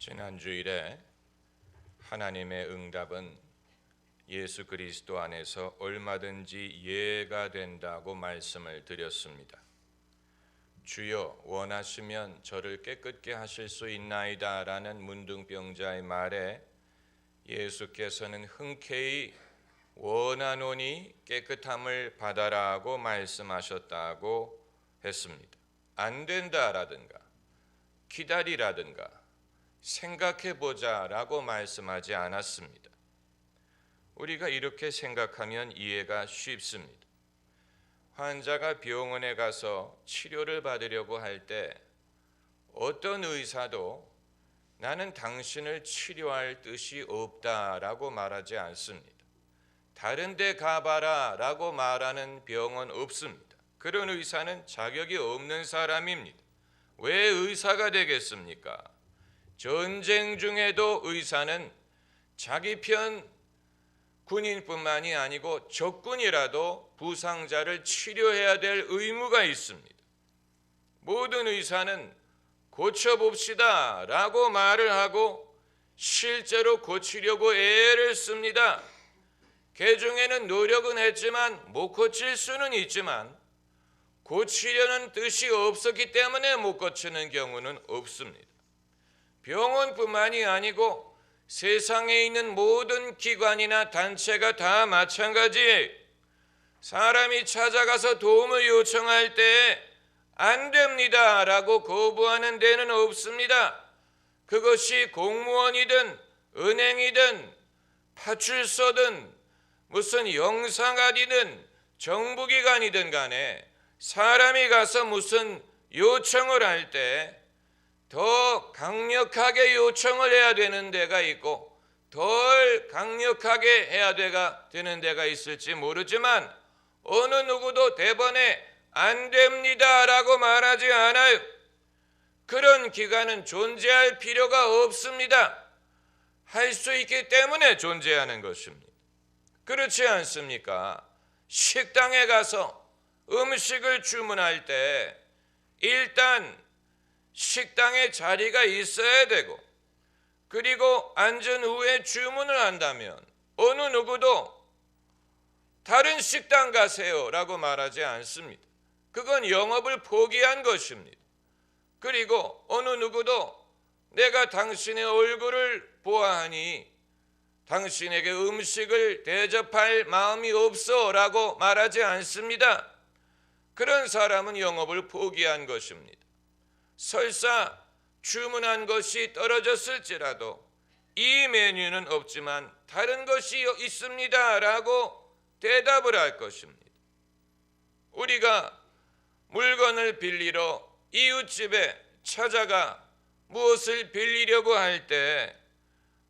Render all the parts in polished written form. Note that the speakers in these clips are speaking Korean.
지난주일에 하나님의 응답은 예수 그리스도 안에서 얼마든지 이해가 된다고 말씀을 드렸습니다. 주여 원하시면 저를 깨끗게 하실 수 있나이다 라는 문둥병자의 말에 예수께서는 흔쾌히 원하노니 깨끗함을 받아라고 말씀하셨다고 했습니다. 안 된다라든가 기다리라든가 생각해보자 라고 말씀하지 않았습니다. 우리가 이렇게 생각하면 이해가 쉽습니다. 환자가 병원에 가서 치료를 받으려고 할 때 어떤 의사도 나는 당신을 치료할 뜻이 없다라고 말하지 않습니다. 다른 데 가봐라 라고 말하는 병원 없습니다. 그런 의사는 자격이 없는 사람입니다. 왜 의사가 되겠습니까? 전쟁 중에도 의사는 자기 편 군인뿐만이 아니고 적군이라도 부상자를 치료해야 될 의무가 있습니다. 모든 의사는 고쳐봅시다 라고 말을 하고 실제로 고치려고 애를 씁니다. 개중에는 노력은 했지만 못 고칠 수는 있지만 고치려는 뜻이 없었기 때문에 못 고치는 경우는 없습니다. 병원뿐만이 아니고 세상에 있는 모든 기관이나 단체가 다 마찬가지예요. 사람이 찾아가서 도움을 요청할 때 안 됩니다 라고 거부하는 데는 없습니다. 그것이 공무원이든 은행이든 파출소든 무슨 영상아리든 정부기관이든 간에 사람이 가서 무슨 요청을 할 때 더 강력하게 요청을 해야 되는 데가 있고 덜 강력하게 해야 되는 데가 있을지 모르지만 어느 누구도 대번에 안 됩니다 라고 말하지 않아요. 그런 기관은 존재할 필요가 없습니다. 할 수 있기 때문에 존재하는 것입니다. 그렇지 않습니까? 식당에 가서 음식을 주문할 때 일단 식당에 자리가 있어야 되고 그리고 앉은 후에 주문을 한다면 어느 누구도 다른 식당 가세요 라고 말하지 않습니다. 그건 영업을 포기한 것입니다. 그리고 어느 누구도 내가 당신의 얼굴을 보아하니 당신에게 음식을 대접할 마음이 없어 라고 말하지 않습니다. 그런 사람은 영업을 포기한 것입니다. 설사 주문한 것이 떨어졌을지라도 이 메뉴는 없지만 다른 것이 있습니다 라고 대답을 할 것입니다. 우리가 물건을 빌리러 이웃집에 찾아가 무엇을 빌리려고 할 때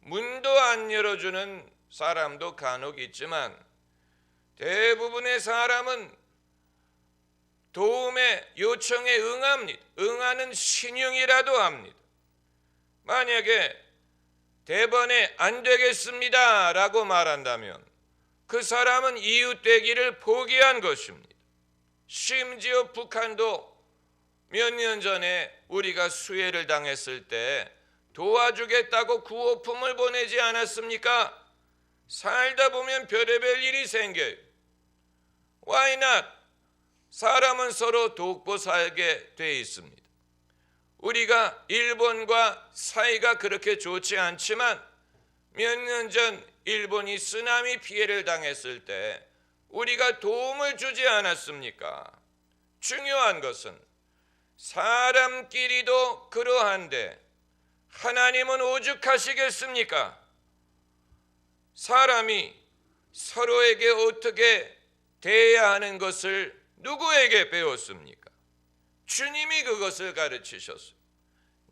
문도 안 열어주는 사람도 간혹 있지만 대부분의 사람은 도움의 요청에 응합니다. 응하는 신용이라도 합니다. 만약에 대번에 안 되겠습니다 라고 말한다면 그 사람은 이웃되기를 포기한 것입니다. 심지어 북한도 몇 년 전에 우리가 수해를 당했을 때 도와주겠다고 구호품을 보내지 않았습니까? 살다 보면 별의별 일이 생겨요. Why not? 사람은 서로 돕고 살게 돼 있습니다. 우리가 일본과 사이가 그렇게 좋지 않지만 몇 년 전 일본이 쓰나미 피해를 당했을 때 우리가 도움을 주지 않았습니까? 중요한 것은 사람끼리도 그러한데 하나님은 오죽하시겠습니까? 사람이 서로에게 어떻게 대해야 하는 것을 누구에게 배웠습니까? 주님이 그것을 가르치셨어요.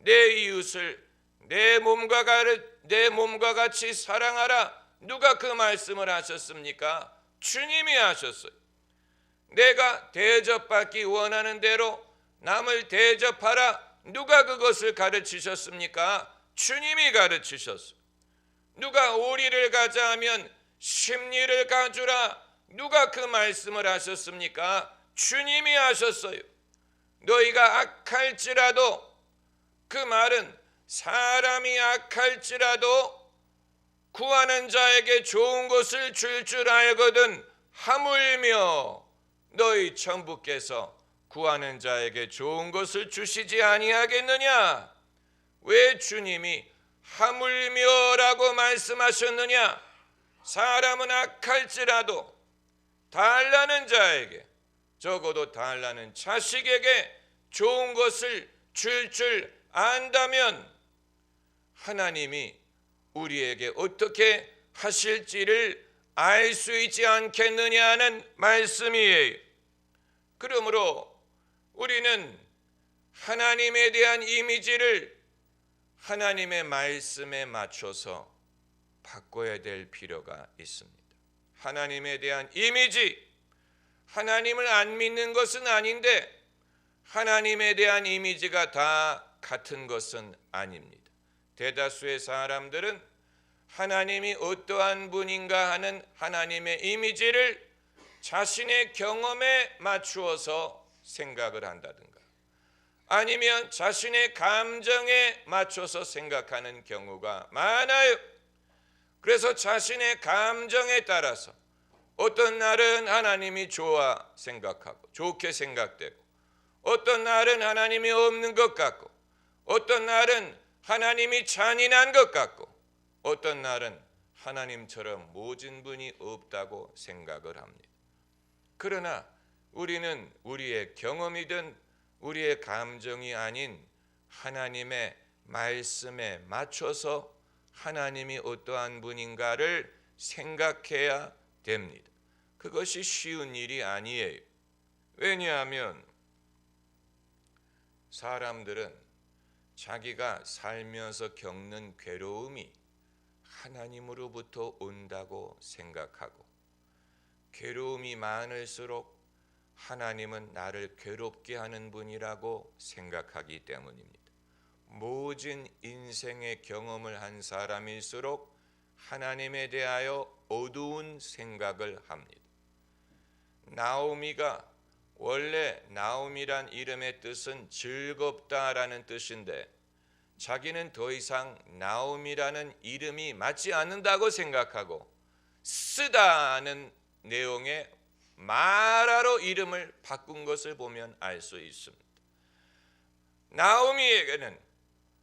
내 이웃을 내 몸과 같이 사랑하라. 누가 그 말씀을 하셨습니까? 주님이 하셨어요. 내가 대접받기 원하는 대로 남을 대접하라. 누가 그것을 가르치셨습니까? 주님이 가르치셨어요. 누가 오리를 가자 하면 십리를 가주라. 누가 그 말씀을 하셨습니까? 주님이 하셨어요. 너희가 악할지라도 그 말은 사람이 악할지라도 구하는 자에게 좋은 것을 줄 줄 알거든 하물며 너희 천부께서 구하는 자에게 좋은 것을 주시지 아니하겠느냐? 왜 주님이 하물며라고 말씀하셨느냐? 사람은 악할지라도 달라는 자에게, 적어도 달라는 자식에게 좋은 것을 줄 안다면 하나님이 우리에게 어떻게 하실지를 알 수 있지 않겠느냐는 말씀이에요. 그러므로 우리는 하나님에 대한 이미지를 하나님의 말씀에 맞춰서 바꿔야 될 필요가 있습니다. 하나님에 대한 이미지, 하나님을 안 믿는 것은 아닌데 하나님에 대한 이미지가 다 같은 것은 아닙니다. 대다수의 사람들은 하나님이 어떠한 분인가 하는 하나님의 이미지를 자신의 경험에 맞추어서 생각을 한다든가 아니면 자신의 감정에 맞춰서 생각하는 경우가 많아요. 그래서 자신의 감정에 따라서 어떤 날은 하나님이 좋아 생각하고 좋게 생각되고 어떤 날은 하나님이 없는 것 같고 어떤 날은 하나님이 잔인한 것 같고 어떤 날은 하나님처럼 모진 분이 없다고 생각을 합니다. 그러나 우리는 우리의 경험이든 우리의 감정이 아닌 하나님의 말씀에 맞춰서 하나님이 어떠한 분인가를 생각해야 됩니다. 그것이 쉬운 일이 아니에요. 왜냐하면 사람들은 자기가 살면서 겪는 괴로움이 하나님으로부터 온다고 생각하고 괴로움이 많을수록 하나님은 나를 괴롭게 하는 분이라고 생각하기 때문입니다. 모진 인생의 경험을 한 사람일수록 하나님에 대하여 어두운 생각을 합니다. 나오미가 원래 나오미란 이름의 뜻은 즐겁다라는 뜻인데 자기는 더 이상 나오미라는 이름이 맞지 않는다고 생각하고 쓰다는 내용의 마라로 이름을 바꾼 것을 보면 알 수 있습니다. 나오미에게는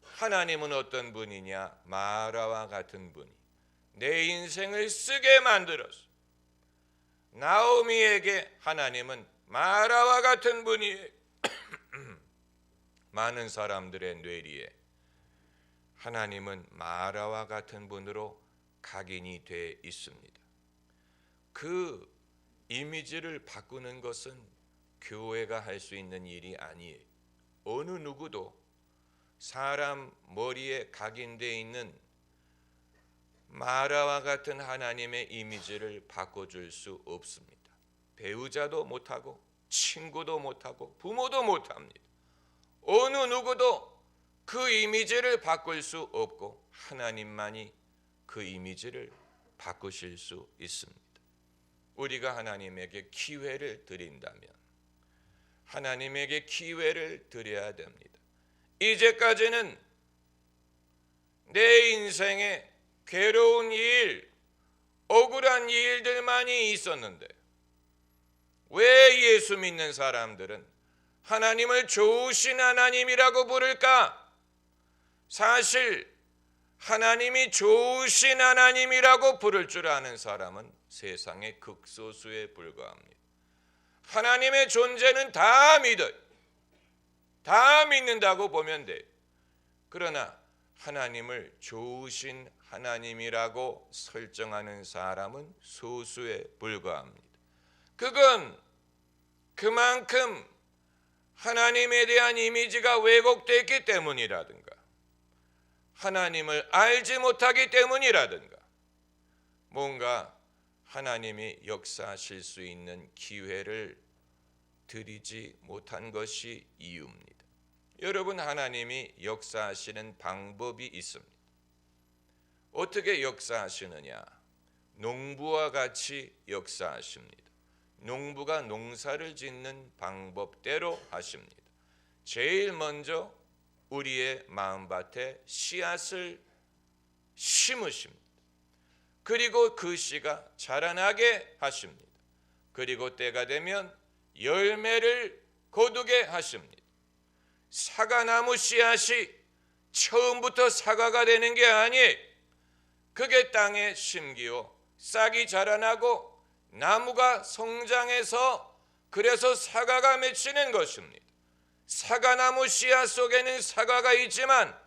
하나님은 어떤 분이냐? 마라와 같은 분이 내 인생을 쓰게 만들었어. 나오미에게 하나님은 마라와 같은 분이 많은 사람들의 뇌리에 하나님은 마라와 같은 분으로 각인이 돼 있습니다. 그 이미지를 바꾸는 것은 교회가 할 수 있는 일이 아니에요. 어느 누구도 사람 머리에 각인되어 있는 마라와 같은 하나님의 이미지를 바꿔줄 수 없습니다. 배우자도 못하고 친구도 못하고 부모도 못합니다. 어느 누구도 그 이미지를 바꿀 수 없고 하나님만이 그 이미지를 바꾸실 수 있습니다. 우리가 하나님에게 기회를 드린다면 하나님에게 기회를 드려야 됩니다. 이제까지는 내 인생에 괴로운 일, 억울한 일들만이 있었는데 왜 예수 믿는 사람들은 하나님을 좋으신 하나님이라고 부를까? 사실 하나님이 좋으신 하나님이라고 부를 줄 아는 사람은 세상의 극소수에 불과합니다. 하나님의 존재는 다 믿어요. 다 믿는다고 보면 돼요. 그러나 하나님을 좋으신 하나님이라고 설정하는 사람은 소수에 불과합니다. 그건 그만큼 하나님에 대한 이미지가 왜곡되었기 때문이라든가 하나님을 알지 못하기 때문이라든가 뭔가 하나님이 역사하실 수 있는 기회를 드리지 못한 것이 이유입니다. 여러분, 하나님이 역사하시는 방법이 있습니다. 어떻게 역사하시느냐? 농부와 같이 역사하십니다. 농부가 농사를 짓는 방법대로 하십니다. 제일 먼저 우리의 마음밭에 씨앗을 심으십니다. 그리고 그 씨가 자라나게 하십니다. 그리고 때가 되면 열매를 거두게 하십니다. 사과나무 씨앗이 처음부터 사과가 되는 게 아니에요. 그게 땅에 심기어 싹이 자라나고 나무가 성장해서 그래서 사과가 맺히는 것입니다. 사과나무 씨앗 속에는 사과가 있지만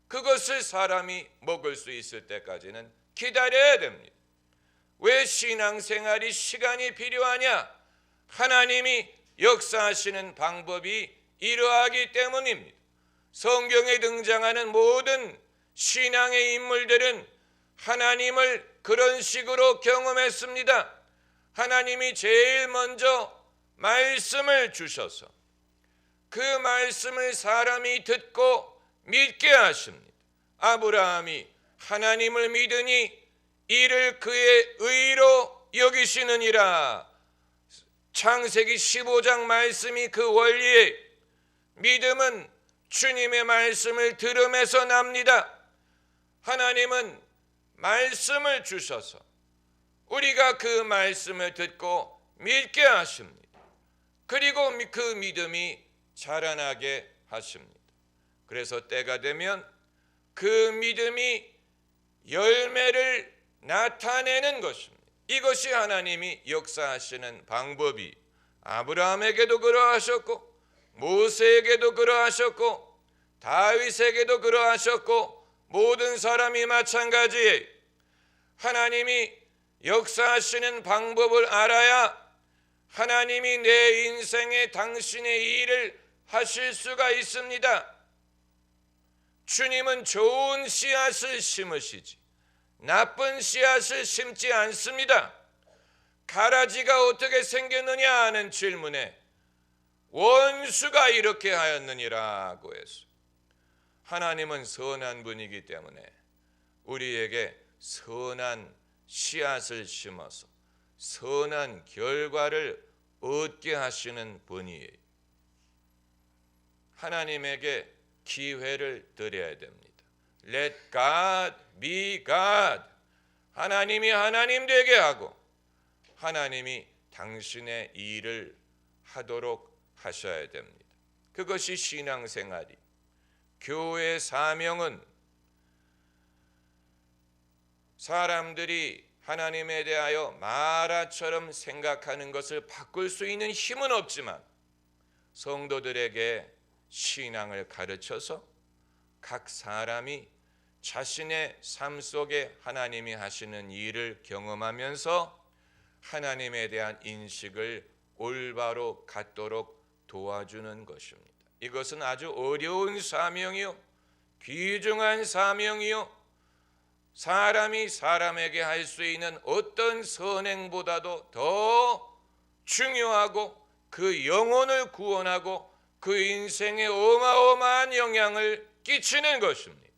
그것을 사람이 먹을 수 있을 때까지는 기다려야 됩니다. 왜 신앙생활이 시간이 필요하냐? 하나님이 역사하시는 방법이 이러하기 때문입니다. 성경에 등장하는 모든 신앙의 인물들은 하나님을 그런 식으로 경험했습니다. 하나님이 제일 먼저 말씀을 주셔서 그 말씀을 사람이 듣고 믿게 하십니다. 아브라함이 하나님을 믿으니 이를 그의 의로 여기시느니라. 창세기 15장 말씀이 그 원리에 믿음은 주님의 말씀을 들음에서 납니다. 하나님은 말씀을 주셔서 우리가 그 말씀을 듣고 믿게 하십니다. 그리고 그 믿음이 자라나게 하십니다. 그래서 때가 되면 그 믿음이 열매를 나타내는 것입니다. 이것이 하나님이 역사하시는 방법이 아브라함에게도 그러하셨고 모세에게도 그러하셨고 다윗에게도 그러하셨고 모든 사람이 마찬가지예요. 하나님이 역사하시는 방법을 알아야 하나님이 내 인생에 당신의 일을 하실 수가 있습니다. 주님은 좋은 씨앗을 심으시지 나쁜 씨앗을 심지 않습니다. 가라지가 어떻게 생겼느냐 하는 질문에 원수가 이렇게 하였느니라고 해서 하나님은 선한 분이기 때문에 우리에게 선한 씨앗을 심어서 선한 결과를 얻게 하시는 분이에요. 하나님에게 기회를 드려야 됩니다. Let God be God. 하나님이 하나님 되게 하고 하나님이 당신의 일을 하도록 하셔야 됩니다. 그것이 신앙생활이. 교회의 사명은 사람들이 하나님에 대하여 마라처럼 생각하는 것을 바꿀 수 있는 힘은 없지만 성도들에게 신앙을 가르쳐서 각 사람이 자신의 삶 속에 하나님이 하시는 일을 경험하면서 하나님에 대한 인식을 올바로 갖도록 도와주는 것입니다. 이것은 아주 어려운 사명이요, 귀중한 사명이요, 사람이 사람에게 할 수 있는 어떤 선행보다도 더 중요하고 그 영혼을 구원하고 그 인생에 어마어마한 영향을 끼치는 것입니다.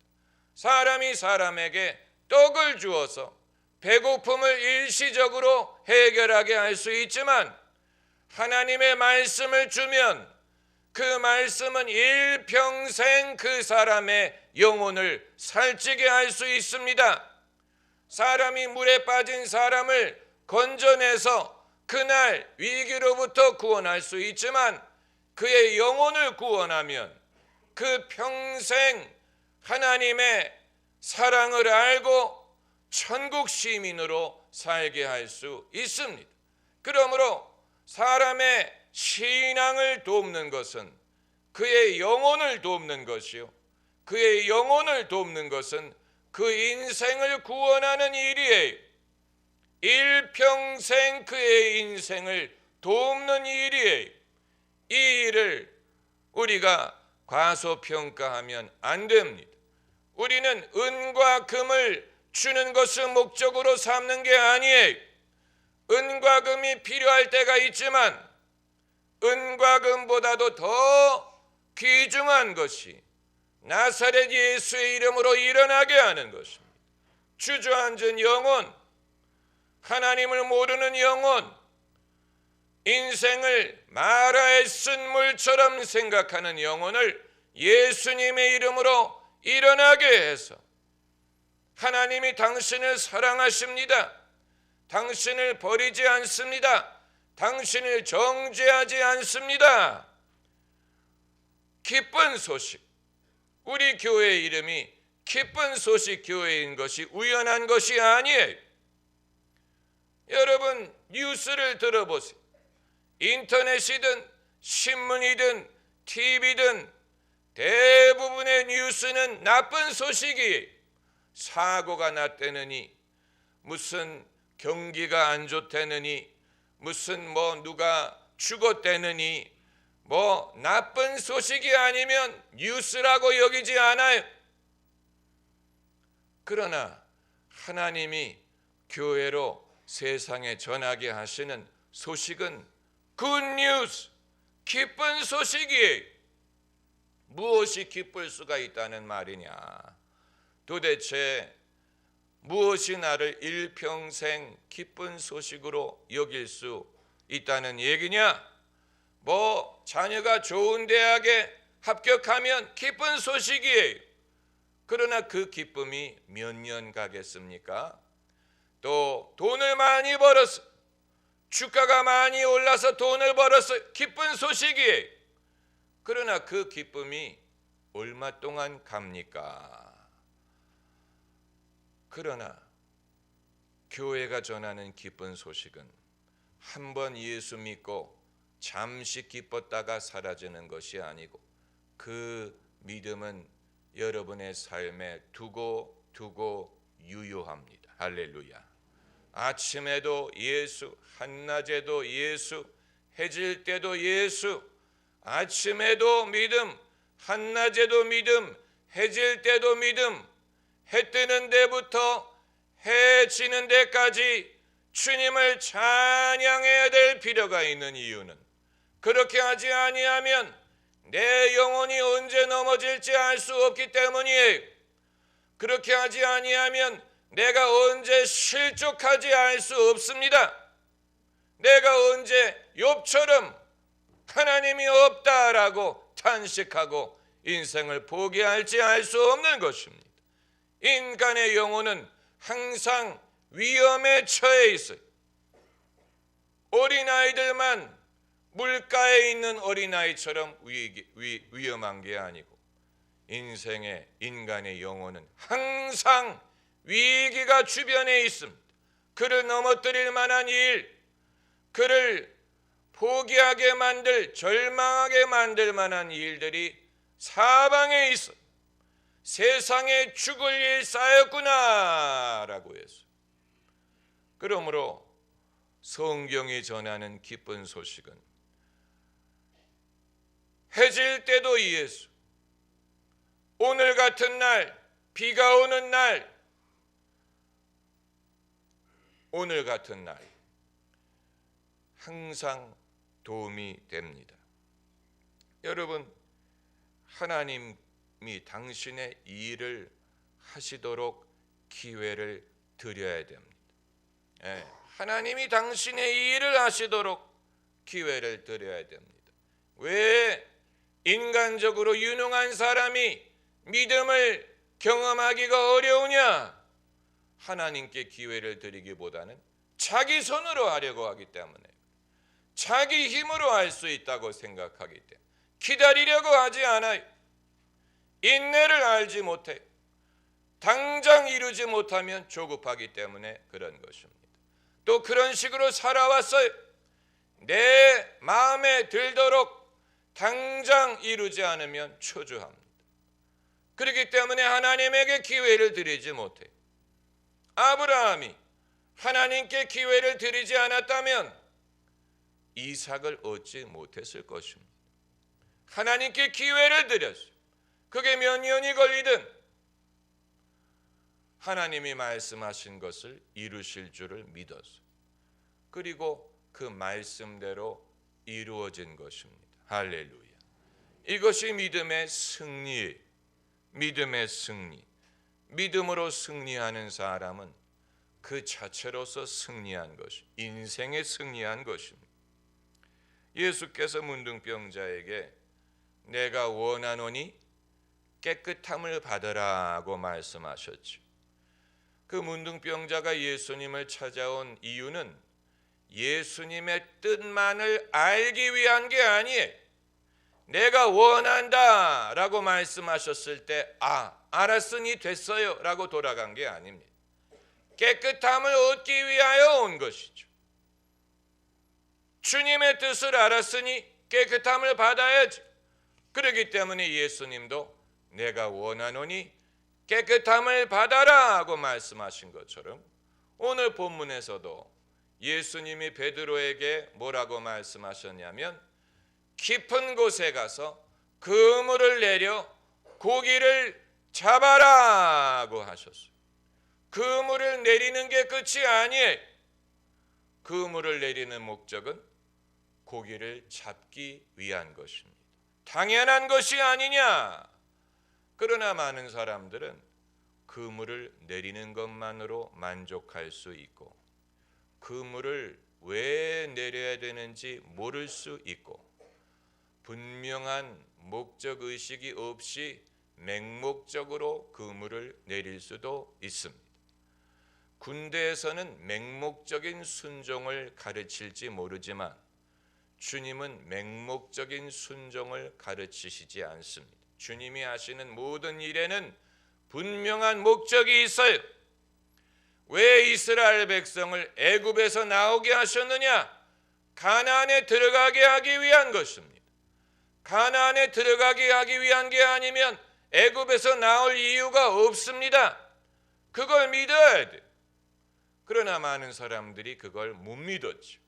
사람이 사람에게 떡을 주어서 배고픔을 일시적으로 해결하게 할 수 있지만 하나님의 말씀을 주면 그 말씀은 일평생 그 사람의 영혼을 살찌게 할 수 있습니다. 사람이 물에 빠진 사람을 건져내서 그날 위기로부터 구원할 수 있지만 그의 영혼을 구원하면 그 평생 하나님의 사랑을 알고 천국 시민으로 살게 할 수 있습니다. 그러므로 사람의 신앙을 돕는 것은 그의 영혼을 돕는 것이요, 그의 영혼을 돕는 것은 그 인생을 구원하는 일이에요. 일평생 그의 인생을 돕는 일이에요. 이 일을 우리가 과소평가하면 안 됩니다. 우리는 은과 금을 주는 것을 목적으로 삼는 게 아니에요. 은과 금이 필요할 때가 있지만 은과 금보다도 더 귀중한 것이 나사렛 예수의 이름으로 일어나게 하는 것입니다. 주저앉은 영혼, 하나님을 모르는 영혼, 인생을 마라에 쓴 물처럼 생각하는 영혼을 예수님의 이름으로 일어나게 해서 하나님이 당신을 사랑하십니다. 당신을 버리지 않습니다. 당신을 정죄하지 않습니다. 기쁜 소식. 우리 교회 이름이 기쁜 소식 교회인 것이 우연한 것이 아니에요. 여러분 뉴스를 들어보세요. 인터넷이든 신문이든 TV든 대부분의 뉴스는 나쁜 소식이에요. 사고가 났다느니, 무슨 경기가 안 좋다느니, 무슨 누가 죽었다느니, 나쁜 소식이 아니면 뉴스라고 여기지 않아요. 그러나 하나님이 교회로 세상에 전하게 하시는 소식은 굿뉴스, 기쁜 소식이에요. 무엇이 기쁠 수가 있다는 말이냐? 도대체 무엇이 나를 일평생 기쁜 소식으로 여길 수 있다는 얘기냐? 자녀가 좋은 대학에 합격하면 기쁜 소식이에요. 그러나 그 기쁨이 몇 년 가겠습니까? 또 돈을 많이 벌었어. 주가가 많이 올라서 돈을 벌었어. 기쁜 소식이에요. 그러나 그 기쁨이 얼마 동안 갑니까? 그러나 교회가 전하는 기쁜 소식은 한번 예수 믿고 잠시 기뻤다가 사라지는 것이 아니고 그 믿음은 여러분의 삶에 두고 유효합니다. 할렐루야. 아침에도 예수, 한낮에도 예수, 해질 때도 예수. 아침에도 믿음, 한낮에도 믿음, 해질 때도 믿음. 해 뜨는 데부터 해 지는 데까지 주님을 찬양해야 될 필요가 있는 이유는 그렇게 하지 아니하면 내 영혼이 언제 넘어질지 알 수 없기 때문이에요. 그렇게 하지 아니하면 내가 언제 실족하지 알 수 없습니다. 내가 언제 욥처럼 하나님이 없다라고 탄식하고 인생을 포기할지 알 수 없는 것입니다. 인간의 영혼은 항상 위험에 처해 있어요. 어린아이들만 물가에 있는 어린아이처럼 위험한 게 아니고 인간의 영혼은 항상 위기가 주변에 있습니다. 그를 넘어뜨릴 만한 일, 그를 포기하게 만들, 절망하게 만들 만한 일들이 사방에 있어. 세상에 죽을 일 쌓였구나 라고 해서. 그러므로 성경이 전하는 기쁜 소식은 해질 때도 예수, 오늘 같은 날, 비가 오는 날, 오늘 같은 날 항상 도움이 됩니다. 여러분, 하나님이 당신의 일을 하시도록 기회를 드려야 됩니다. 하나님이 당신의 일을 하시도록 기회를 드려야 됩니다. 왜 인간적으로 유능한 사람이 믿음을 경험하기가 어려우냐? 하나님께 기회를 드리기보다는 자기 손으로 하려고 하기 때문에, 자기 힘으로 할 수 있다고 생각하기 때문에 기다리려고 하지 않아요. 인내를 알지 못해 당장 이루지 못하면 조급하기 때문에 그런 것입니다. 또 그런 식으로 살아왔어요. 내 마음에 들도록 당장 이루지 않으면 초조합니다. 그렇기 때문에 하나님에게 기회를 드리지 못해. 아브라함이 하나님께 기회를 드리지 않았다면 이삭을 얻지 못했을 것입니다. 하나님께 기회를 드렸어요. 그게 몇 년이 걸리든 하나님이 말씀하신 것을 이루실 줄을 믿었어요. 그리고 그 말씀대로 이루어진 것입니다. 할렐루야. 이것이 믿음의 승리예요. 믿음의 승리. 믿음으로 승리하는 사람은 그 자체로서 승리한 것이, 인생에 승리한 것입니다. 예수께서 문둥병자에게 내가 원하노니 깨끗함을 받으라고 말씀하셨죠. 그 문둥병자가 예수님을 찾아온 이유는 예수님의 뜻만을 알기 위한 게 아니에요. 내가 원한다 라고 말씀하셨을 때 알았으니 됐어요 라고 돌아간 게 아닙니다. 깨끗함을 얻기 위하여 온 것이죠. 주님의 뜻을 알았으니 깨끗함을 받아야지. 그렇기 때문에 예수님도 내가 원하노니 깨끗함을 받아라 하고 말씀하신 것처럼 오늘 본문에서도 예수님이 베드로에게 뭐라고 말씀하셨냐면 깊은 곳에 가서 그물을 내려 고기를 잡아라고 하셨어요. 그물을 내리는 게 끝이 아니에요. 그물을 내리는 목적은 고기를 잡기 위한 것입니다. 당연한 것이 아니냐? 그러나 많은 사람들은 그물을 내리는 것만으로 만족할 수 있고 그물을 왜 내려야 되는지 모를 수 있고 분명한 목적 의식이 없이 맹목적으로 그물을 내릴 수도 있습니다. 군대에서는 맹목적인 순종을 가르칠지 모르지만 주님은 맹목적인 순종을 가르치시지 않습니다. 주님이 하시는 모든 일에는 분명한 목적이 있어요. 왜 이스라엘 백성을 애굽에서 나오게 하셨느냐? 가나안에 들어가게 하기 위한 것입니다. 가나안에 들어가게 하기 위한 게 아니면 애굽에서 나올 이유가 없습니다. 그걸 믿어야 돼요. 그러나 많은 사람들이 그걸 못 믿었죠.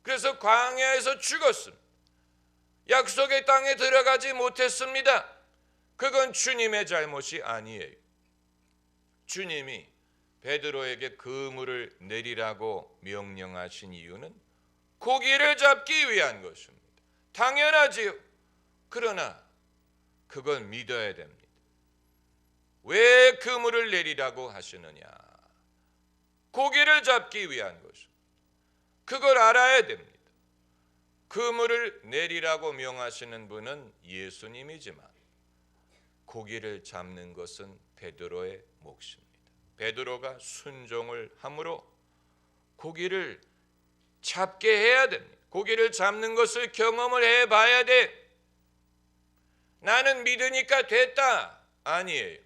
그래서 광야에서 죽었습니다. 약속의 땅에 들어가지 못했습니다. 그건 주님의 잘못이 아니에요. 주님이 베드로에게 그물을 내리라고 명령하신 이유는 고기를 잡기 위한 것입니다. 당연하지요. 그러나 그걸 믿어야 됩니다. 왜 그물을 내리라고 하시느냐? 고기를 잡기 위한 것입니다. 그걸 알아야 됩니다. 그물을 내리라고 명하시는 분은 예수님이지만 고기를 잡는 것은 베드로의 몫입니다. 베드로가 순종을 함으로 고기를 잡게 해야 됩니다. 고기를 잡는 것을 경험을 해봐야 돼. 나는 믿으니까 됐다. 아니에요.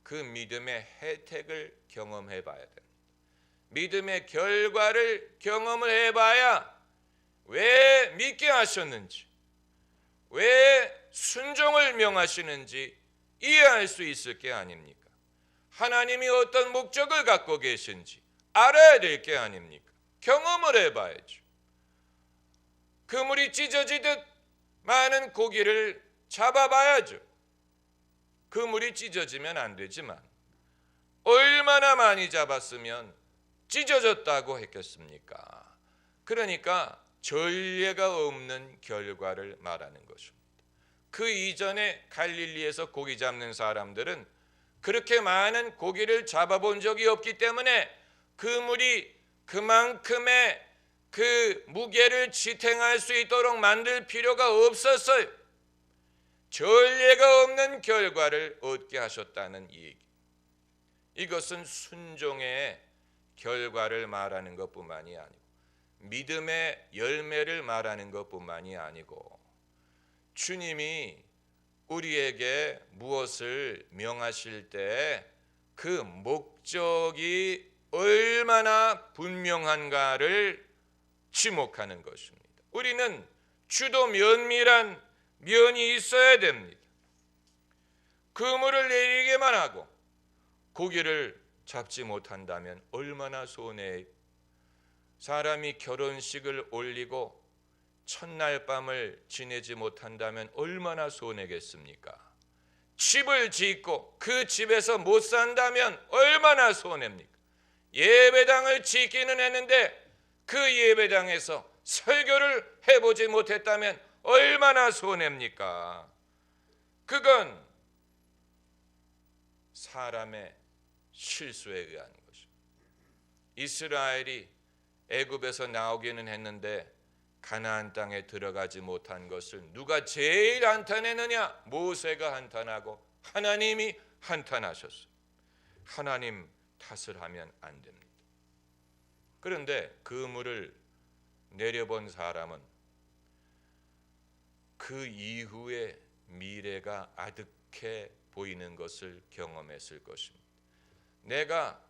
그 믿음의 혜택을 경험해봐야 됩니다. 믿음의 결과를 경험을 해봐야 왜 믿게 하셨는지, 왜 순종을 명하시는지 이해할 수 있을 게 아닙니까? 하나님이 어떤 목적을 갖고 계신지 알아야 될 게 아닙니까? 경험을 해봐야죠. 그물이 찢어지듯 많은 고기를 잡아봐야죠. 그물이 찢어지면 안 되지만 얼마나 많이 잡았으면 찢어졌다고 했겠습니까? 그러니까 전례가 없는 결과를 말하는 것입니다. 그 이전에 갈릴리에서 고기 잡는 사람들은 그렇게 많은 고기를 잡아본 적이 없기 때문에 그물이 그만큼의 그 무게를 지탱할 수 있도록 만들 필요가 없었어요. 전례가 없는 결과를 얻게 하셨다는 얘기. 이것은 순종의 결과를 말하는 것뿐만이 아니고 믿음의 열매를 말하는 것뿐만이 아니고 주님이 우리에게 무엇을 명하실 때 그 목적이 얼마나 분명한가를 지목하는 것입니다. 우리는 주도 면밀한 면이 있어야 됩니다. 그물을 내리게만 하고 고기를 잡지 못한다면 얼마나 손해예요. 사람이 결혼식을 올리고 첫날 밤을 지내지 못한다면 얼마나 손해겠습니까? 집을 짓고 그 집에서 못 산다면 얼마나 손해입니까? 예배당을 짓기는 했는데 그 예배당에서 설교를 해보지 못했다면 얼마나 손해입니까? 그건 사람의 실수에 의한 것입니다. 이스라엘이 애굽에서 나오기는 했는데 가나안 땅에 들어가지 못한 것을 누가 제일 한탄했느냐? 모세가 한탄하고 하나님이 한탄하셨어요. 하나님 탓을 하면 안 됩니다. 그런데 그물을 내려본 사람은 그 이후에 미래가 아득해 보이는 것을 경험했을 것입니다. 내가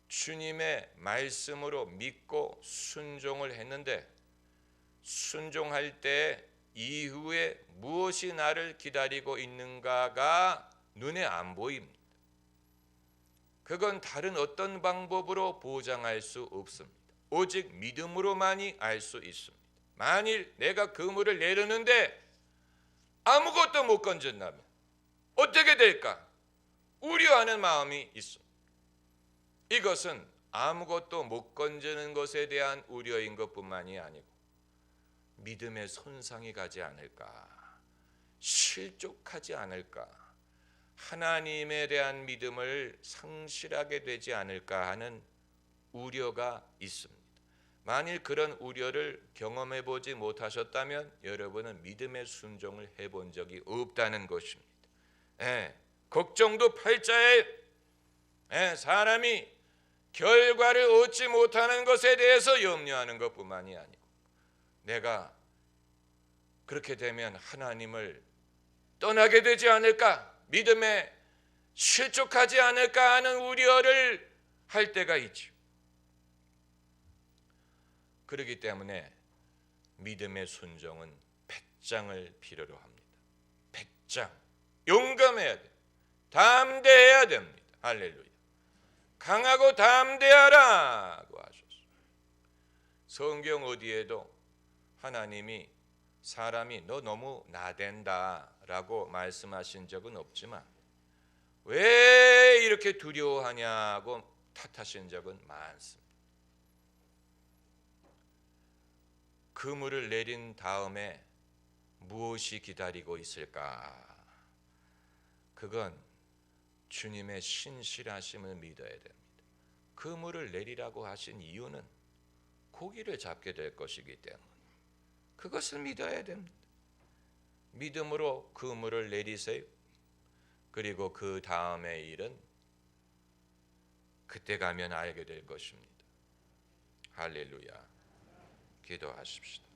주님의 말씀으로 믿고 순종을 했는데 순종할 때 이후에 무엇이 나를 기다리고 있는가가 눈에 안 보입니다. 그건 다른 어떤 방법으로 보장할 수 없습니다. 오직 믿음으로만이 알 수 있습니다. 만일 내가 그물을 내렸는데 아무것도 못 건졌다면 어떻게 될까? 우려하는 마음이 있습니다. 이것은 아무것도 못 건지는 것에 대한 우려인 것뿐만이 아니고 믿음의 손상이 가지 않을까, 실족하지 않을까, 하나님에 대한 믿음을 상실하게 되지 않을까 하는 우려가 있습니다. 만일 그런 우려를 경험해 보지 못하셨다면 여러분은 믿음의 순종을 해본 적이 없다는 것입니다. 걱정도 팔자에 사람이 결과를 얻지 못하는 것에 대해서 염려하는 것뿐만이 아니고 내가 그렇게 되면 하나님을 떠나게 되지 않을까, 믿음에 실족하지 않을까 하는 우려를 할 때가 있죠. 그렇기 때문에 믿음의 순종은 배짱을 필요로 합니다. 배짱, 용감해야 돼, 담대해야 됩니다. 할렐루야. 강하고 담대하라고 하셨어요. 성경 어디에도 하나님이 사람이 너 너무 나댄다라고 말씀하신 적은 없지만 왜 이렇게 두려워하냐고 탓하신 적은 많습니다. 그물을 내린 다음에 무엇이 기다리고 있을까? 그건 주님의 신실하심을 믿어야 됩니다. 그물을 내리라고 하신 이유는 고기를 잡게 될 것이기 때문에 그것을 믿어야 됩니다. 믿음으로 그물을 내리세요. 그리고 그 다음의 일은 그때 가면 알게 될 것입니다. 할렐루야. 기도하십시다.